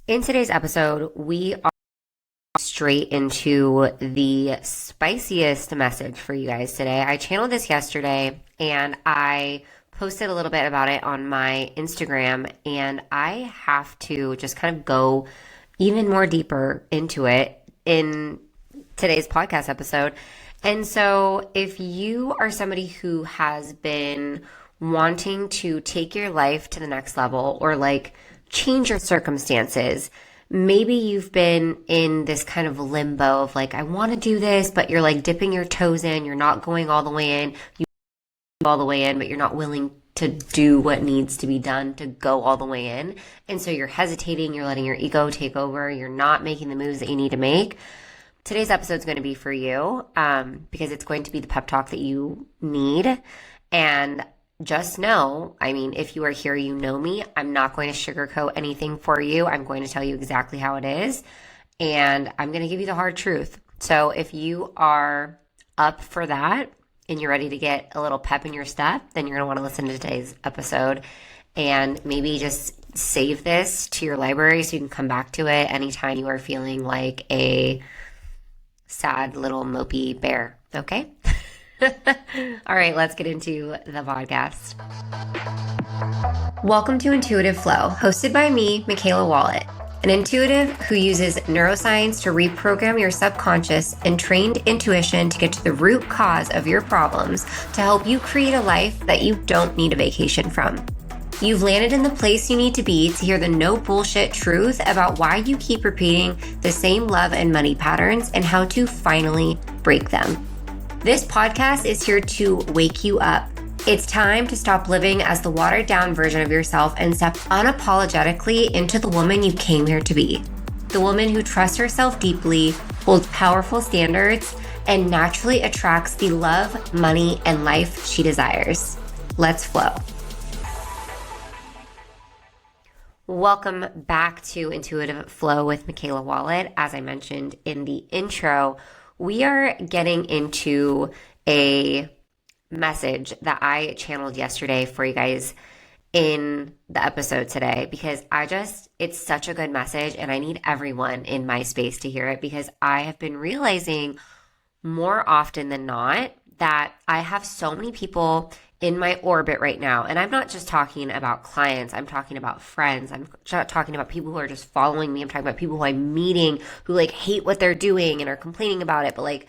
In today's episode, we are straight into the spiciest message for you guys today. I channeled this yesterday and I posted a little bit about it on my Instagram, and I have to just kind of go even more deeper into it in today's podcast episode. And so, if you are somebody who has been wanting to take your life to the next level or like change your circumstances, maybe you've been in this kind of limbo of like, I want to do this, but you're like dipping your toes in, you're not going all the way in, you go all the way in, but you're not willing to do what needs to be done to go all the way in. And so you're hesitating, you're letting your ego take over, you're not making the moves that you need to make. Today's episode is going to be for you because it's going to be the pep talk that you need. And just know, I mean, if you are here, you know me. I'm not going to sugarcoat anything for you. I'm going to tell you exactly how it is. And I'm going to give you the hard truth. So if you are up for that and you're ready to get a little pep in your step, then you're going to want to listen to today's episode and maybe just save this to your library so you can come back to it anytime you are feeling like a sad little mopey bear. Okay? All right, let's get into the podcast. Welcome to Intuitive Flow, hosted by me, Mikaela Filar, an intuitive who uses neuroscience to reprogram your subconscious and trained intuition to get to the root cause of your problems to help you create a life that you don't need a vacation from. You've landed in the place you need to be to hear the no bullshit truth about why you keep repeating the same love and money patterns and how to finally break them. This podcast is here to wake you up. It's time to stop living as the watered down version of yourself and step unapologetically into the woman you came here to be. The woman who trusts herself deeply, holds powerful standards, and naturally attracts the love, money, and life she desires. Let's flow. Welcome back to Intuitive Flow with Mikaela Filar. As I mentioned in the intro, we are getting into a message that I channeled yesterday for you guys in the episode today because it's such a good message and I need everyone in my space to hear it because I have been realizing more often than not that I have so many people in my orbit right now. And I'm not just talking about clients. I'm talking about friends. I'm talking about people who are just following me. I'm talking about people who I'm meeting who like hate what they're doing and are complaining about it, but like,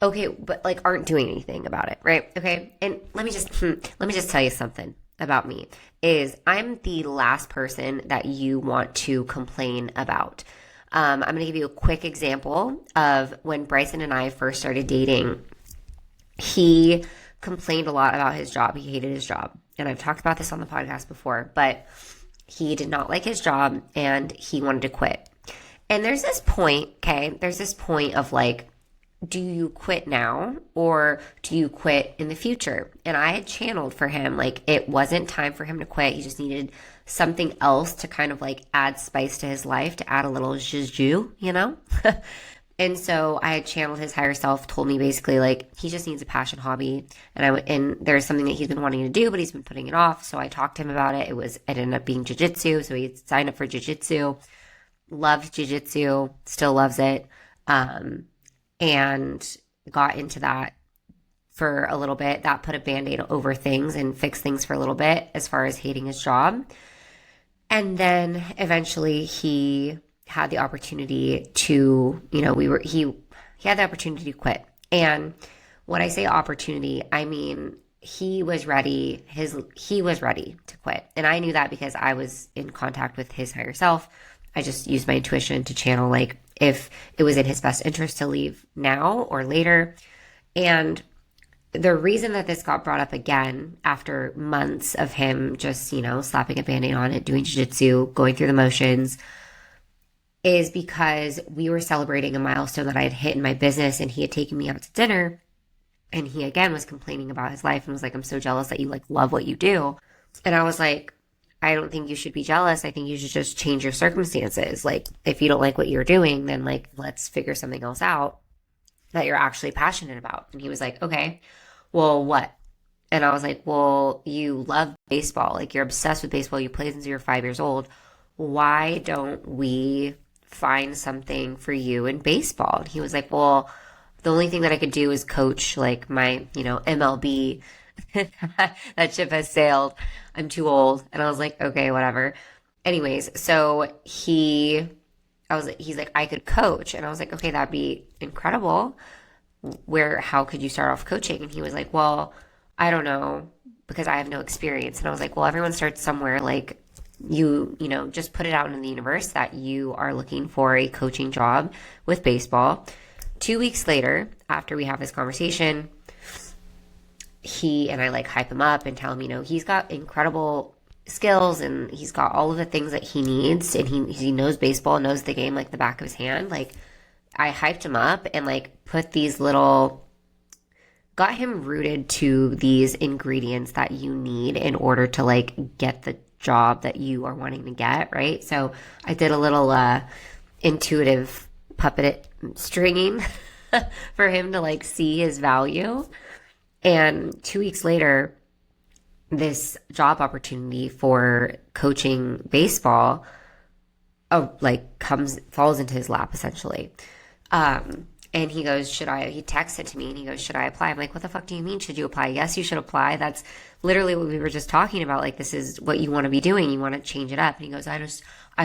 okay, but like aren't doing anything about it, right? Okay. And let me just tell you something about me is I'm the last person that you want to complain about. I'm going to give you a quick example of when Bryson and I first started dating. He complained a lot about his job. He hated his job. And I've talked about this on the podcast before, but he did not like his job and he wanted to quit. And there's this point, okay? There's this point of like, do you quit now or do you quit in the future? And I had channeled for him, like it wasn't time for him to quit. He just needed something else to kind of like add spice to his life, to add a little zhuzh, you know? And so I had channeled his higher self, told me basically like he just needs a passion hobby. And there's something that he's been wanting to do, but he's been putting it off. So I talked to him about it. It ended up being jiu-jitsu. So he signed up for jiu-jitsu, loved jiu-jitsu, still loves it. And got into that for a little bit. That put a band-aid over things and fixed things for a little bit as far as hating his job. And then eventually he had the opportunity to, he had the opportunity to quit. And when I say opportunity, I mean, he was ready to quit. And I knew that because I was in contact with his higher self. I just used my intuition to channel, like, if it was in his best interest to leave now or later. And the reason that this got brought up again after months of him just, slapping a band-aid on it, doing jiu-jitsu, going through the motions, is because we were celebrating a milestone that I had hit in my business and he had taken me out to dinner. And he again was complaining about his life and was like, I'm so jealous that you like love what you do. And I was like, I don't think you should be jealous. I think you should just change your circumstances. Like, if you don't like what you're doing, then like, let's figure something else out that you're actually passionate about. And he was like, okay, well, what? And I was like, well, you love baseball. Like, you're obsessed with baseball. You played since you were 5 years old. why don't we find something for you in baseball? And he was like, well, the only thing that I could do is coach like my, MLB. That ship has sailed. I'm too old. And I was like, okay, whatever. Anyways, so he's like, I could coach. And I was like, okay, that'd be incredible. How could you start off coaching? And he was like, well, I don't know because I have no experience. And I was like, well, everyone starts somewhere. Like, just put it out in the universe that you are looking for a coaching job with baseball. 2 weeks later, after we have this conversation, he and I like hype him up and tell him, he's got incredible skills and he's got all of the things that he needs, and he knows baseball, knows the game like the back of his hand. Like, I hyped him up and like got him rooted to these ingredients that you need in order to like get the job that you are wanting to get, right? So I did a little intuitive puppet stringing for him to like see his value. And 2 weeks later, this job opportunity for coaching baseball falls into his lap essentially. And he goes, he texted to me and he goes, should I apply? I'm like, what the fuck do you mean? Should you apply? Yes, you should apply. That's literally what we were just talking about. Like, this is what you want to be doing. You want to change it up. And he goes, I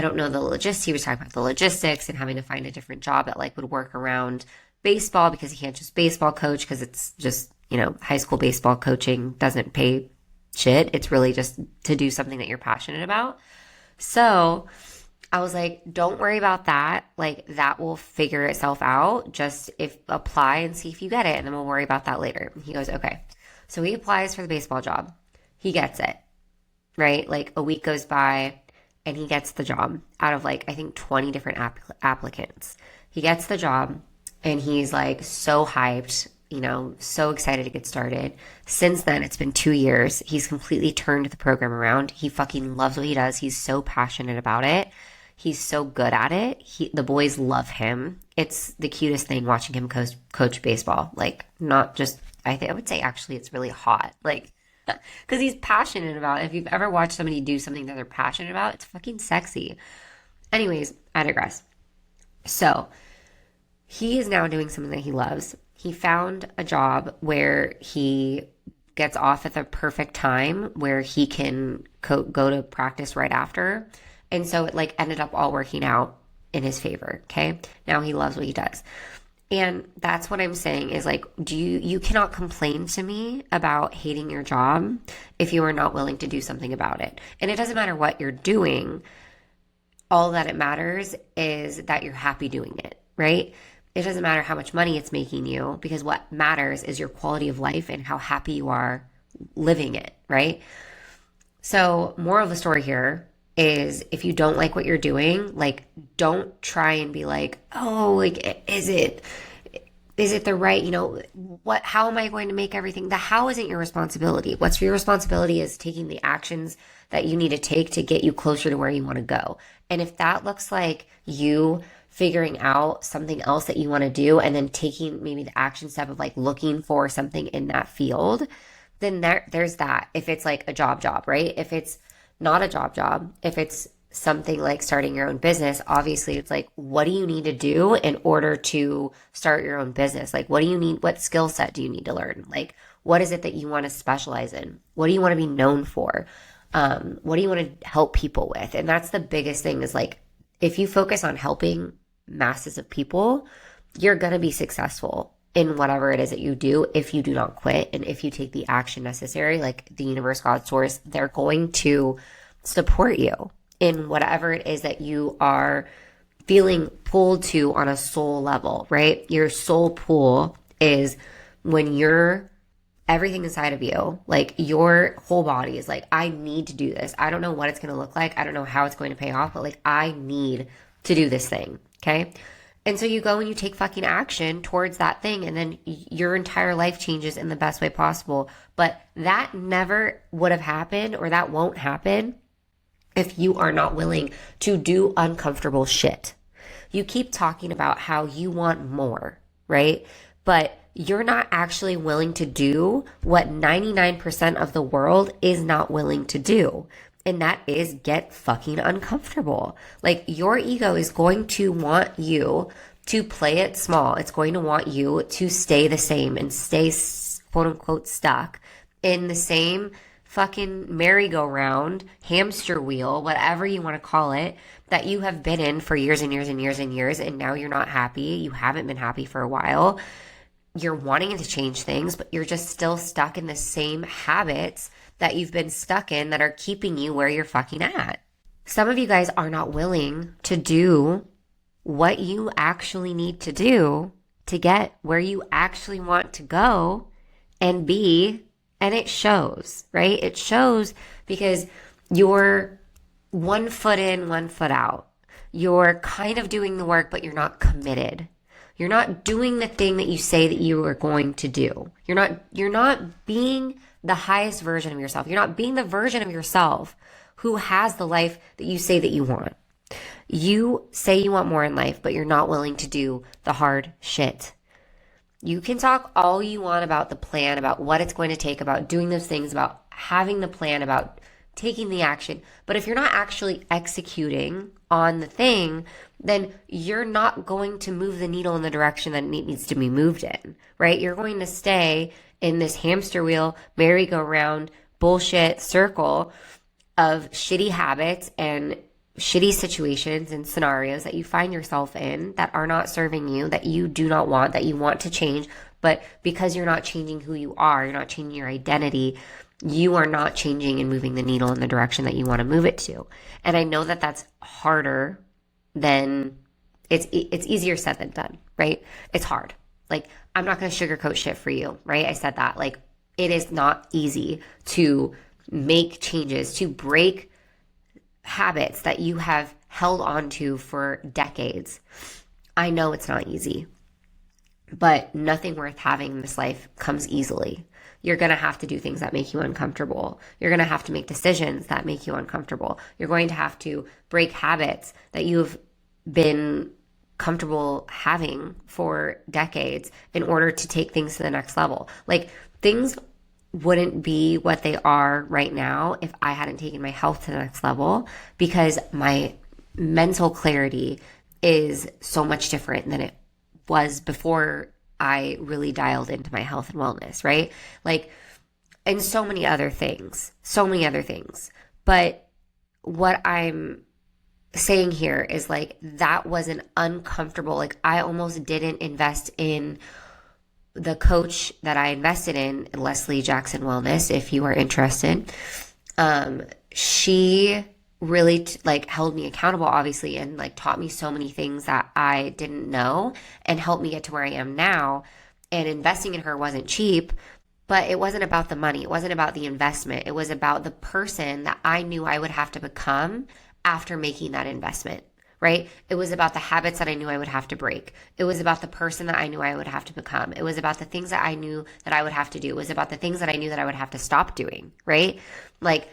don't know the logistics. He was talking about the logistics and having to find a different job that like would work around baseball, because he can't just baseball coach, because it's just, high school baseball coaching doesn't pay shit. It's really just to do something that you're passionate about. So I was like, don't worry about that. Like, that will figure itself out. Just apply and see if you get it, and then we'll worry about that later. And he goes, okay. So he applies for the baseball job. He gets it, right? Like, a week goes by and he gets the job out of like, I think 20 different applicants. He gets the job and he's like so hyped, so excited to get started. Since then, it's been 2 years. He's completely turned the program around. He fucking loves what he does. He's so passionate about it. He's so good at it. The boys love him. It's the cutest thing watching him coach baseball. Like, not just, I would say actually it's really hot. Like, because he's passionate about it. If you've ever watched somebody do something that they're passionate about, it's fucking sexy. Anyways, I digress. So he is now doing something that he loves. He found a job where he gets off at the perfect time, where he can go to practice right after. And so it like ended up all working out in his favor. Okay. Now he loves what he does. And that's what I'm saying is like, you cannot complain to me about hating your job if you are not willing to do something about it. And it doesn't matter what you're doing. All that it matters is that you're happy doing it, right? It doesn't matter how much money it's making you, because what matters is your quality of life and how happy you are living it, right? So, moral of the story here is, if you don't like what you're doing, like, don't try and be like, oh, like, is it the right, how am I going to make everything? The how isn't your responsibility. What's your responsibility is taking the actions that you need to take to get you closer to where you want to go. And if that looks like you figuring out something else that you want to do, and then taking maybe the action step of like looking for something in that field, then there's that. If it's like a job, right? If it's not a job, if it's something like starting your own business, obviously it's like, what do you need to do in order to start your own business? Like, what do you need? What skill set do you need to learn? Like, what is it that you want to specialize in? What do you want to be known for? What do you want to help people with? And that's the biggest thing, is like, if you focus on helping masses of people, you're going to be successful in whatever it is that you do, if you do not quit and if you take the action necessary. Like, the universe, God, source, they're going to support you in whatever it is that you are feeling pulled to on a soul level, right? Your soul pull is when everything inside of you, like your whole body is like, I need to do this. I don't know what it's going to look like. I don't know how it's going to pay off, but like, I need to do this thing. Okay. And so you go and you take fucking action towards that thing, and then your entire life changes in the best way possible. But that never would have happened, or that won't happen, if you are not willing to do uncomfortable shit. You keep talking about how you want more, right? But you're not actually willing to do what 99% of the world is not willing to do. And that is get fucking uncomfortable. Like your ego is going to want you to play it small. It's going to want you to stay the same and stay quote unquote stuck in the same fucking merry-go-round, hamster wheel, whatever you want to call it, that you have been in for years and years and years and years. And now you're not happy. You haven't been happy for a while. You're wanting to change things, but you're just still stuck in the same habits that you've been stuck in that are keeping you where you're fucking at. Some of you guys are not willing to do what you actually need to do to get where you actually want to go and be. And it shows, right? It shows because you're 1 foot in, 1 foot out. You're kind of doing the work, but you're not committed. You're not doing the thing that you say that you are going to do. You're not being the highest version of yourself. You're not being the version of yourself who has the life that you say that you want. You say you want more in life, but you're not willing to do the hard shit. You can talk all you want about the plan, about what it's going to take, about doing those things, about having the plan, about taking the action. But if you're not actually executing on the thing, then you're not going to move the needle in the direction that it needs to be moved in, right? You're going to stay in this hamster wheel, merry-go-round, bullshit circle of shitty habits and shitty situations and scenarios that you find yourself in that are not serving you, that you do not want, that you want to change. But because you're not changing who you are, you're not changing your identity, you are not changing and moving the needle in the direction that you want to move it to. And I know that that's harder than it's easier said than done, right? It's hard. Like, I'm not going to sugarcoat shit for you, right? I said that. Like, it is not easy to make changes, to break habits that you have held on to for decades. I know it's not easy, but nothing worth having in this life comes easily. You're going to have to do things that make you uncomfortable. You're going to have to make decisions that make you uncomfortable. You're going to have to break habits that you've been comfortable having for decades in order to take things to the next level. Like, things wouldn't be what they are right now if I hadn't taken my health to the next level, because my mental clarity is so much different than it was before I really dialed into my health and wellness, right? Like, and so many other things. But what I'm saying here is, like, that was an uncomfortable, like, I almost didn't invest in the coach that I invested in, Leslie Jackson Wellness, if you are interested. She really held me accountable, obviously, and like taught me so many things that I didn't know and helped me get to where I am now. And investing in her wasn't cheap, but it wasn't about the money. It wasn't about the investment. It was about the person that I knew I would have to become after making that investment, right? It was about the habits that I knew I would have to break. It was about the person that I knew I would have to become. It was about the things that I knew that I would have to do. It was about the things that I knew that I would have to stop doing, right? Like,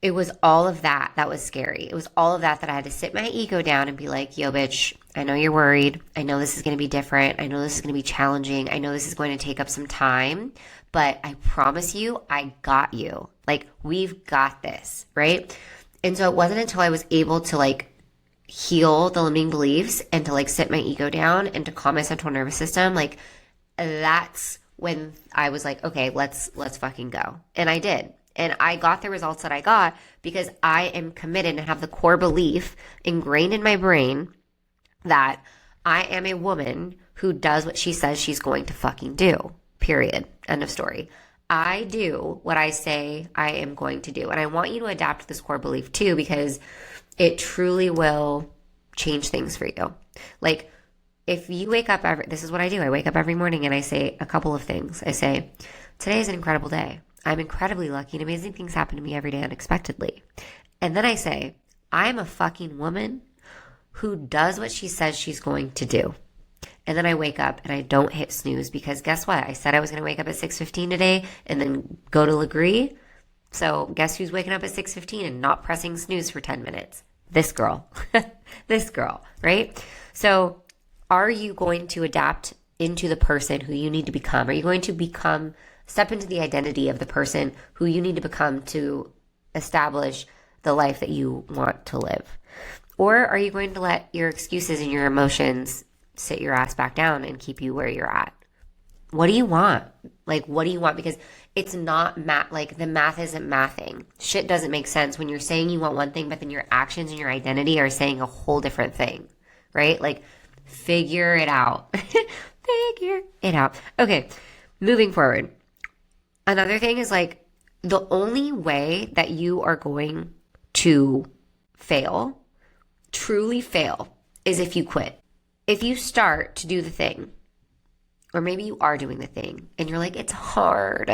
it was all of that that was scary. It was all of that I had to sit my ego down and be like, yo, bitch, I know you're worried. I know this is going to be different. I know this is going to be challenging. I know this is going to take up some time, but I promise you, I got you. Like, we've got this, right? And so it wasn't until I was able to like heal the limiting beliefs and to like sit my ego down and to calm my central nervous system, like, that's when I was like, okay, let's fucking go. And I did. And I got the results that I got because I am committed and have the core belief ingrained in my brain that I am a woman who does what she says she's going to fucking do. Period. End of story. I do what I say I am going to do. And I want you to adapt this core belief too, because it truly will change things for you. Like, if you wake up this is what I do. I wake up every morning and I say a couple of things. I say, today is an incredible day. I'm incredibly lucky and amazing things happen to me every day unexpectedly. And then I say, I'm a fucking woman who does what she says she's going to do. And then I wake up and I don't hit snooze, because guess what? I said I was going to wake up at 6:15 today and then go to Legree. So guess who's waking up at 6:15 and not pressing snooze for 10 minutes? This girl. This girl, right? So are you going to adapt into the person who you need to become? Are you going to step into the identity of the person who you need to become to establish the life that you want to live? Or are you going to let your excuses and your emotions sit your ass back down and keep you where you're at? What do you want? Like, what do you want? Because it's not math. Like, the math isn't mathing. Shit doesn't make sense when you're saying you want one thing, but then your actions and your identity are saying a whole different thing, right? Like, figure it out. Figure it out. Okay, moving forward. Another thing is like, the only way that you are going to fail, truly fail, is if you quit. If you start to do the thing, or maybe you are doing the thing and you're like, it's hard,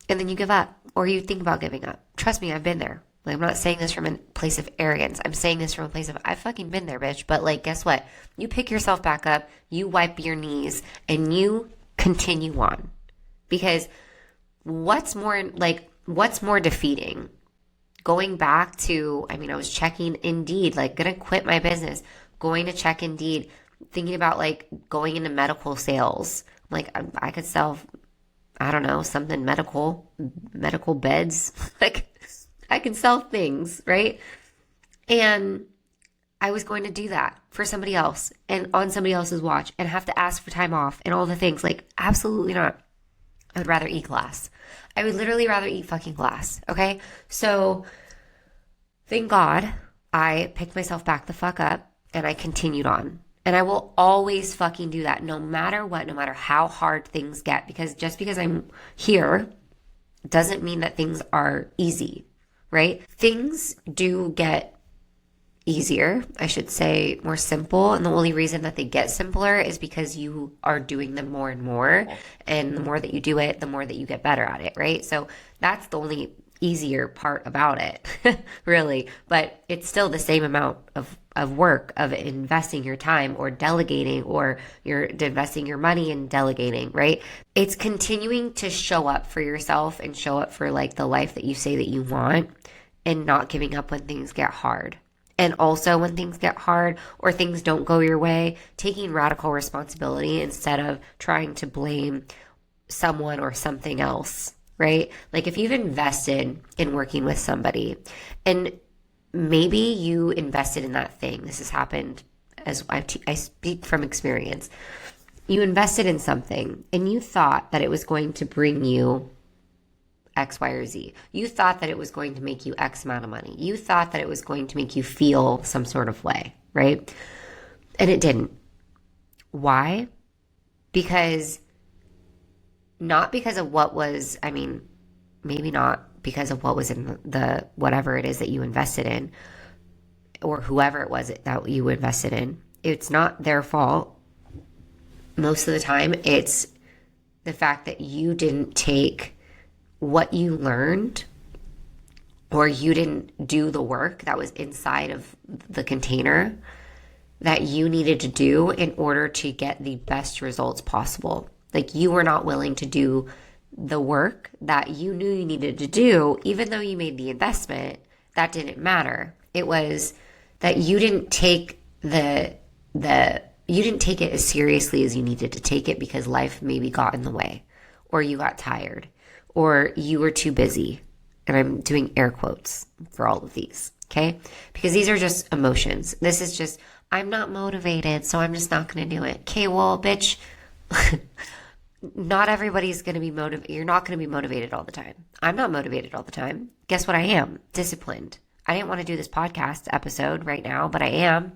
and then you give up, or you think about giving up. Trust me, I've been there. Like, I'm not saying this from a place of arrogance. I'm saying this from a place of, I've fucking been there, bitch. But like, guess what? You pick yourself back up, you wipe your knees, and you continue on. Because what's more defeating? Going back to, I was checking Indeed, like, gonna quit my business, going to check Indeed, thinking about like going into medical sales. Like, I could sell, I don't know, something medical beds. Like, I can sell things, right? And I was going to do that for somebody else and on somebody else's watch and have to ask for time off and all the things. Like, absolutely not. I would rather eat glass. I would literally rather eat fucking glass. Okay. So thank God I picked myself back the fuck up and I continued on. And I will always fucking do that no matter what, no matter how hard things get. Because just because I'm here doesn't mean that things are easy, right? Things do get easier, I should say, more simple. And the only reason that they get simpler is because you are doing them more and more. And the more that you do it, the more that you get better at it, right? So that's the only easier part about it, really. But it's still the same amount of work of investing your time or delegating, or you're investing your money in delegating, right? It's continuing to show up for yourself and show up for like the life that you say that you want, and not giving up when things get hard. And also when things get hard or things don't go your way, taking radical responsibility instead of trying to blame someone or something else, right? Like, if you've invested in working with somebody and maybe you invested in that thing. This has happened, as I speak from experience. You invested in something and you thought that it was going to bring you X, Y, or Z. You thought that it was going to make you X amount of money. You thought that it was going to make you feel some sort of way, right? And it didn't. Why? Because not because of what was, maybe not because of what was in the whatever it is that you invested in, or whoever it was that you invested in. It's not their fault. Most of the time, it's the fact that you didn't take what you learned, or you didn't do the work that was inside of the container that you needed to do in order to get the best results possible. Like, you were not willing to do the work that you knew you needed to do, even though you made the investment. That didn't matter. It was that you didn't take you didn't take it as seriously as you needed to take it, because life maybe got in the way, or you got tired, or you were too busy. And I'm doing air quotes for all of these, okay? Because these are just emotions. This is just, I'm not motivated, so I'm just not going to do it. Okay, well, bitch, not everybody's going to be motivated. You're not going to be motivated all the time. I'm not motivated all the time. Guess what I am? Disciplined. I didn't want to do this podcast episode right now, but I am.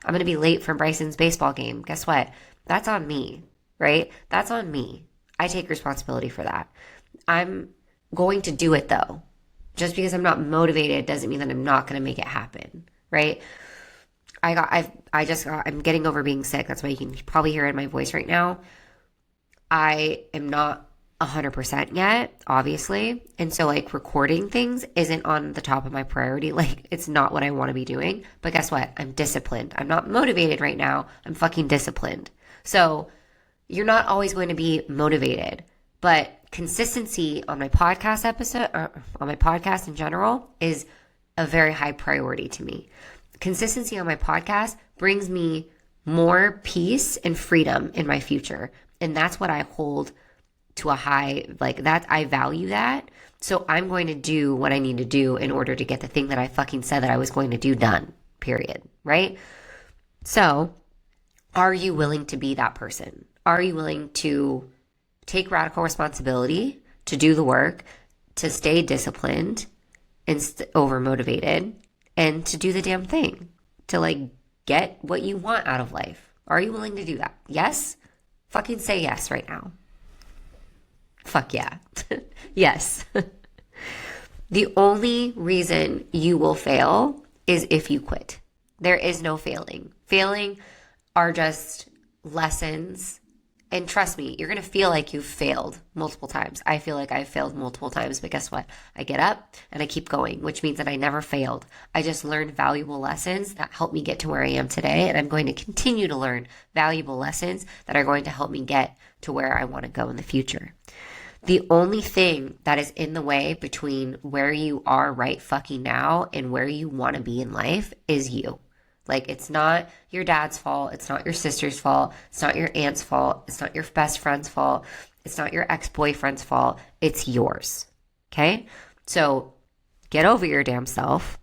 I'm going to be late for Bryson's baseball game. Guess what? That's on me, right? That's on me. I take responsibility for that. I'm going to do it though. Just because I'm not motivated doesn't mean that I'm not going to make it happen, right? I'm getting over being sick. That's why you can probably hear it in my voice right now. I am not 100% yet, obviously. And so like recording things isn't on the top of my priority. Like, it's not what I want to be doing. But guess what? I'm disciplined. I'm not motivated right now. I'm fucking disciplined. So you're not always going to be motivated, but consistency on my podcast episode, or on my podcast in general, is a very high priority to me. Consistency on my podcast brings me more peace and freedom in my future. And that's what I hold to a high, like that, I value that. So I'm going to do what I need to do in order to get the thing that I fucking said that I was going to do done, period. Right? So are you willing to be that person? Are you willing to take radical responsibility, to do the work, to stay disciplined and over motivated, and to do the damn thing, to like get what you want out of life? Are you willing to do that? Yes? Fucking say yes right now. Fuck yeah. Yes. The only reason you will fail is if you quit. There is no failing. Failing are just lessons. And trust me, you're going to feel like you've failed multiple times. I feel like I've failed multiple times, but guess what? I get up and I keep going, which means that I never failed. I just learned valuable lessons that helped me get to where I am today. And I'm going to continue to learn valuable lessons that are going to help me get to where I want to go in the future. The only thing that is in the way between where you are right fucking now and where you want to be in life is you. Like, it's not your dad's fault. It's not your sister's fault. It's not your aunt's fault. It's not your best friend's fault. It's not your ex-boyfriend's fault. It's yours. Okay? So get over your damn self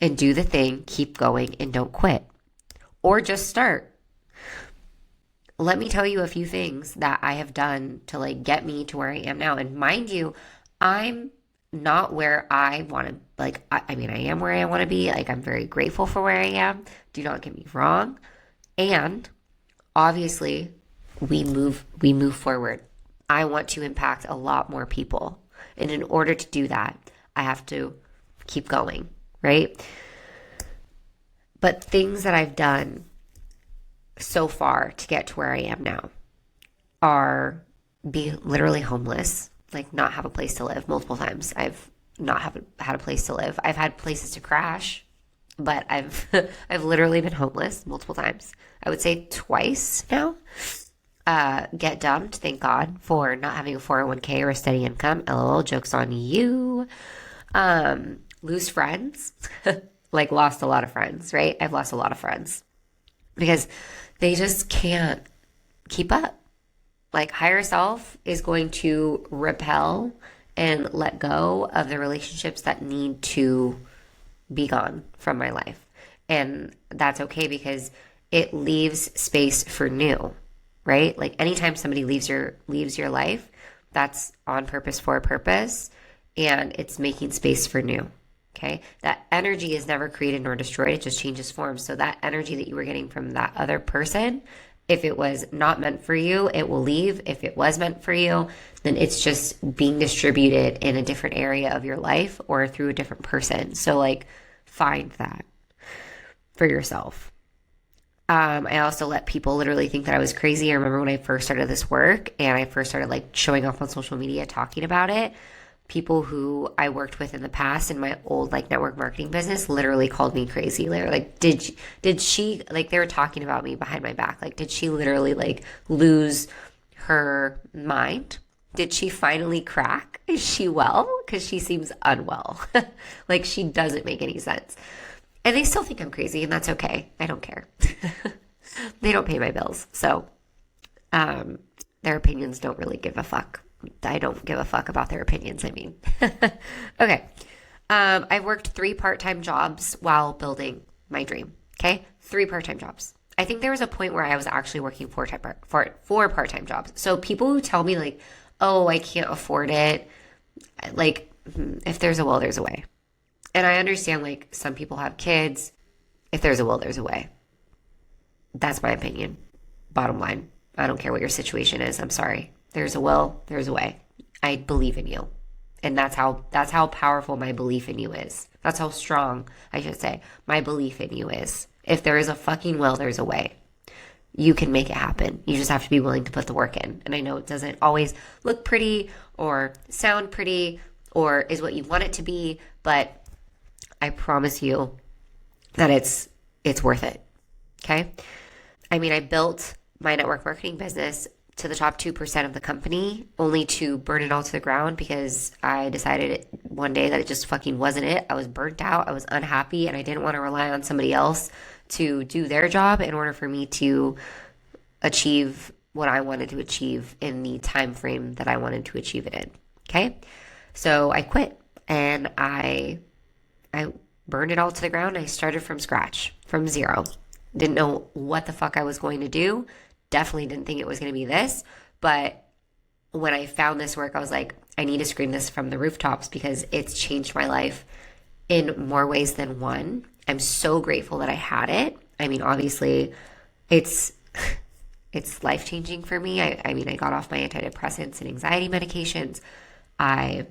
and do the thing. Keep going and don't quit. Or just start. Let me tell you a few things that I have done to like get me to where I am now. And mind you, I'm not where I want to, like, I mean, I am where I want to be. Like, I'm very grateful for where I am. Do not get me wrong. And obviously, we move forward. I want to impact a lot more people. And in order to do that, I have to keep going, right? But things that I've done so far to get to where I am now are be literally homeless, like not have a place to live multiple times. I've not had a place to live. I've had places to crash, but I've I've literally been homeless multiple times. I would say twice now. Get dumped, thank God, for not having a 401k or a steady income. LOL, joke's on you. Lose friends. Like, lost a lot of friends, right? I've lost a lot of friends because they just can't keep up. Like, higher self is going to repel and let go of the relationships that need to be gone from my life. And that's okay because it leaves space for new, right? Like, anytime somebody leaves your life, that's on purpose for a purpose, and it's making space for new. Okay? That energy is never created nor destroyed. It just changes form. So that energy that you were getting from that other person, if it was not meant for you, it will leave. If it was meant for you, then it's just being distributed in a different area of your life or through a different person. So, like, find that for yourself. I also let people literally think that I was crazy. I remember when I first started this work and I first started like showing up on social media talking about it. People who I worked with in the past in my old like network marketing business literally called me crazy. They were like, did she, like, they were talking about me behind my back. Like, did she literally like lose her mind? Did she finally crack? Is she well? Because she seems unwell. Like, she doesn't make any sense. And they still think I'm crazy, and that's okay. I don't care. They don't pay my bills. So their opinions don't really give a fuck. I don't give a fuck about their opinions, I mean. Okay. I've worked 3 part-time jobs while building my dream. Okay? 3 part-time jobs. I think there was a point where I was actually working 4 part-time jobs. So people who tell me like, oh, I can't afford it, like, if there's a will, there's a way. And I understand, like, some people have kids. If there's a will, there's a way. That's my opinion. Bottom line. I don't care what your situation is. I'm sorry. There's a will, there's a way. I believe in you. And that's how powerful my belief in you is. That's how strong, I should say, my belief in you is. If there is a fucking will, there's a way. You can make it happen. You just have to be willing to put the work in. And I know it doesn't always look pretty or sound pretty or is what you want it to be, but I promise you that it's worth it. Okay? I mean, I built my network marketing business to the top 2% of the company, only to burn it all to the ground because I decided one day that it just fucking wasn't it. I was burnt out, I was unhappy, and I didn't want to rely on somebody else to do their job in order for me to achieve what I wanted to achieve in the time frame that I wanted to achieve it in. Okay? So I quit and I burned it all to the ground. I started from scratch, from zero. Didn't know what the fuck I was going to do. Definitely didn't think it was going to be this. But when I found this work, I was like, I need to scream this from the rooftops because it's changed my life in more ways than one. I'm so grateful that I had it. I mean, obviously, it's life-changing for me. I mean, I got off my antidepressants and anxiety medications. I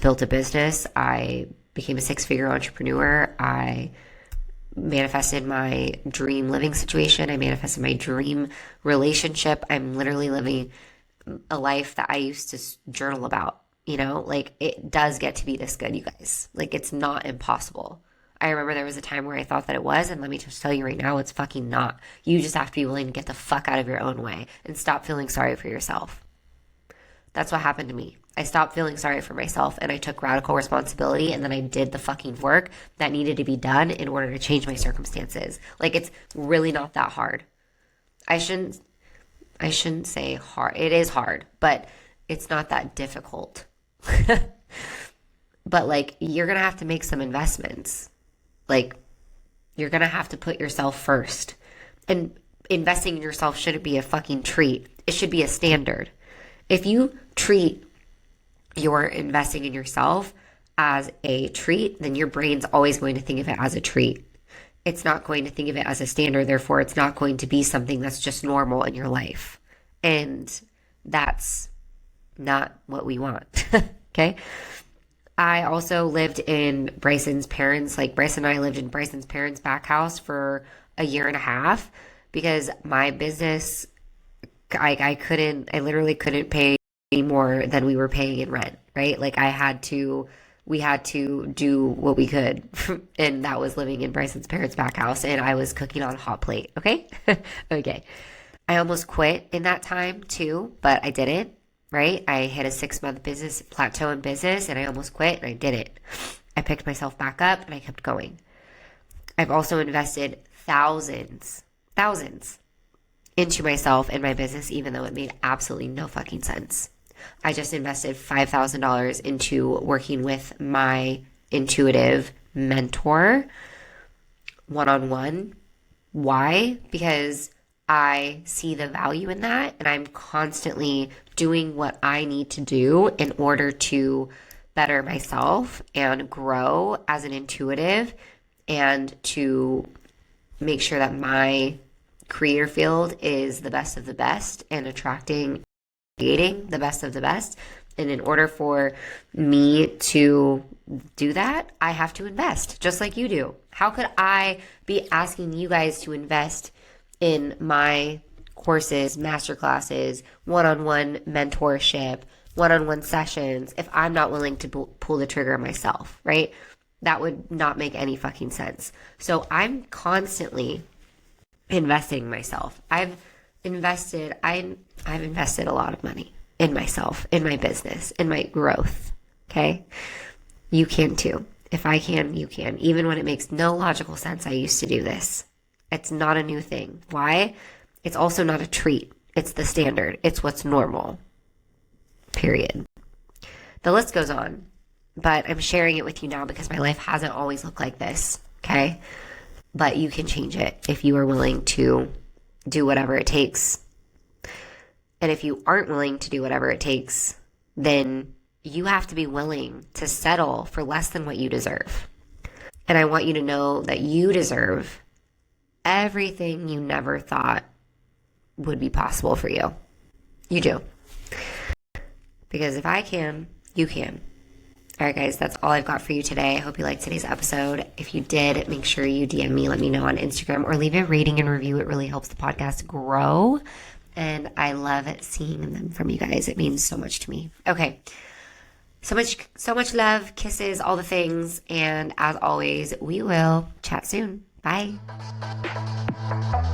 built a business. I became a six-figure entrepreneur. I manifested my dream living situation. I manifested my dream relationship. I'm literally living a life that I used to journal about, you know? Like, it does get to be this good, you guys. Like, it's not impossible. I remember there was a time where I thought that it was, and let me just tell you right now, it's fucking not. You just have to be willing to get the fuck out of your own way and stop feeling sorry for yourself. That's what happened to me. I stopped feeling sorry for myself and I took radical responsibility, and then I did the fucking work that needed to be done in order to change my circumstances. Like, it's really not that hard. I shouldn't say hard. It is hard, but it's not that difficult. But like, you're going to have to make some investments. Like, you're going to have to put yourself first. And investing in yourself shouldn't be a fucking treat. It should be a standard. If you treat your investing in yourself as a treat, then your brain's always going to think of it as a treat. It's not going to think of it as a standard. Therefore, it's not going to be something that's just normal in your life. And that's not what we want. Okay? I also lived in Bryson's parents, like Bryson and I lived in Bryson's parents' back house for a year and a half because my business, I literally couldn't pay more than we were paying in rent, right? Like, we had to do what we could, and that was living in Bryson's parents' back house, and I was cooking on a hot plate, okay? Okay. I almost quit in that time too, but I didn't, right? I hit a 6-month business plateau in business, and I almost quit, and I didn't. I picked myself back up, and I kept going. I've also invested thousands into myself and my business, even though it made absolutely no fucking sense. I just invested $5,000 into working with my intuitive mentor one-on-one. Why? Because I see the value in that, and I'm constantly doing what I need to do in order to better myself and grow as an intuitive, and to make sure that my creator field is the best of the best and creating the best of the best. And in order for me to do that, I have to invest just like you do. How could I be asking you guys to invest in my courses, masterclasses, one-on-one mentorship, one-on-one sessions if I'm not willing to pull the trigger myself, right? That would not make any fucking sense. So I'm constantly investing in myself. I've invested a lot of money in myself, in my business, in my growth. Okay? You can too. If I can, you can. Even when it makes no logical sense, I used to do this. It's not a new thing. Why? It's also not a treat. It's the standard. It's what's normal. Period. The list goes on, but I'm sharing it with you now because my life hasn't always looked like this. Okay? But you can change it if you are willing to do whatever it takes. And if you aren't willing to do whatever it takes, then you have to be willing to settle for less than what you deserve. And I want you to know that you deserve everything you never thought would be possible for you. You do. Because if I can, you can. All right, guys, that's all I've got for you today. I hope you liked today's episode. If you did, make sure you DM me, let me know on Instagram, or leave a rating and review. It really helps the podcast grow. And I love seeing them from you guys. It means so much to me. Okay. So much love, kisses, all the things. And as always, we will chat soon. Bye.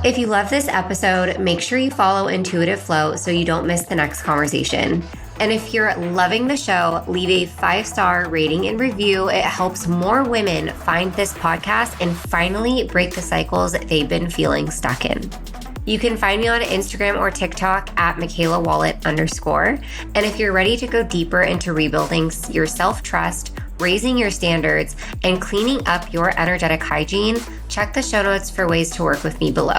If you love this episode, make sure you follow Intuitive Flow so you don't miss the next conversation. And if you're loving the show, leave a 5-star rating and review. It helps more women find this podcast and finally break the cycles they've been feeling stuck in. You can find me on Instagram or TikTok at MikaelaWallet_. And if you're ready to go deeper into rebuilding your self-trust, raising your standards, and cleaning up your energetic hygiene, check the show notes for ways to work with me below.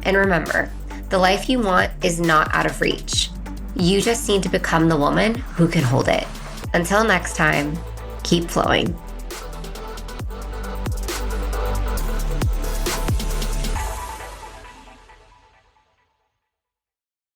And remember, the life you want is not out of reach. You just need to become the woman who can hold it. Until next time, keep flowing.